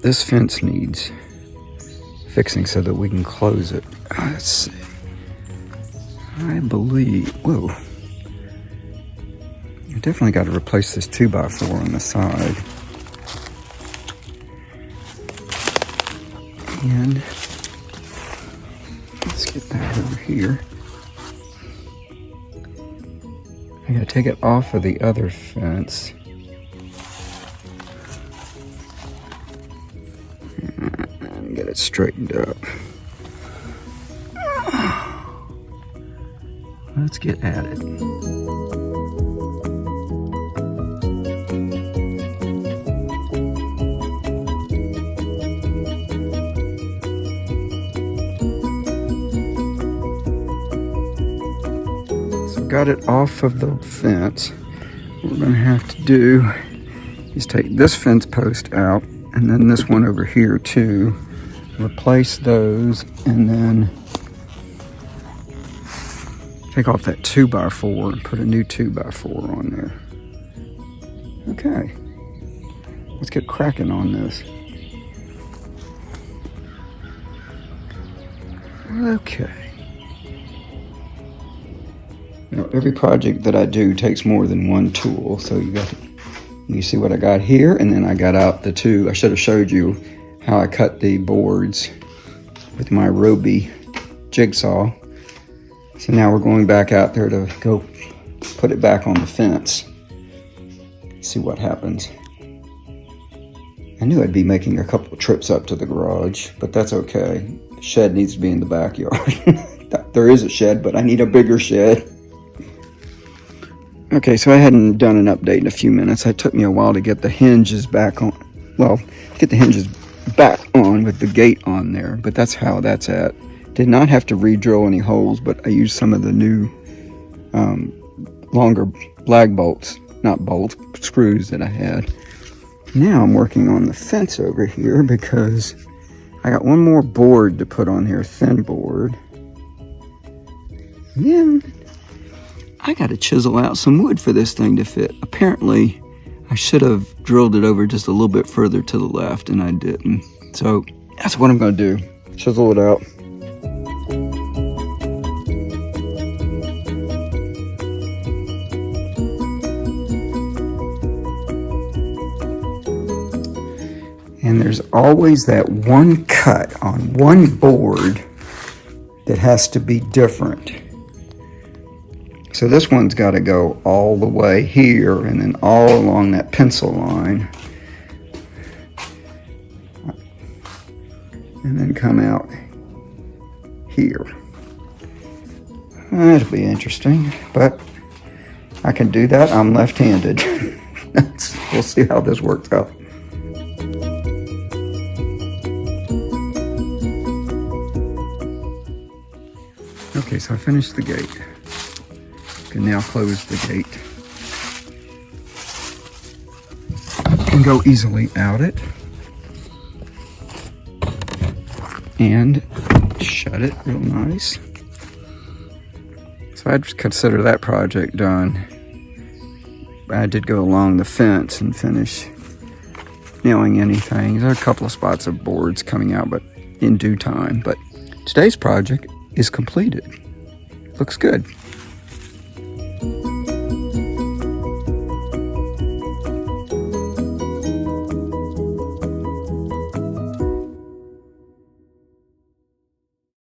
this fence needs fixing so that we can close it. Let's see. I believe, whoa. You definitely got to replace this 2x4 on the side. And let's get that over here. I gotta take it off of the other fence. And get it straightened up. Let's get at it. So got it off of the fence. What we're gonna have to do is take this fence post out and then this one over here too. Replace those and then take off that 2x4 and put a new 2x4 on there. Okay, let's get cracking on this. Okay. Now, every project that I do takes more than one tool, so you see what I got here, and then I got out the two. I should have showed you how I cut the boards with my Roby jigsaw. So now we're going back out there to go put it back on the fence. See what happens. I knew I'd be making a couple of trips up to the garage, but that's okay. The shed needs to be in the backyard. There is a shed, but I need a bigger shed. Okay, so I hadn't done an update in a few minutes. It took me a while to get the hinges back on. Well, get the hinges back on with the gate on there, but that's how that's at. Did not have to re-drill any holes, but I used some of the new longer lag bolts, not bolts, screws that I had. Now I'm working on the fence over here because I got one more board to put on here, thin board. And then I got to chisel out some wood for this thing to fit. Apparently, I should have drilled it over just a little bit further to the left, and I didn't. So that's what I'm going to do, chisel it out. And there's always that one cut on one board that has to be different. So this one's got to go all the way here and then all along that pencil line. And then come out here. That'll be interesting, but I can do that. I'm left-handed. We'll see how this works out. Okay, so I finished the gate. Can now close the gate and go easily out it and shut it real nice. So I'd consider that project done. I did go along the fence and finish nailing anything. There are a couple of spots of boards coming out, but in due time. But today's project is completed. Looks good.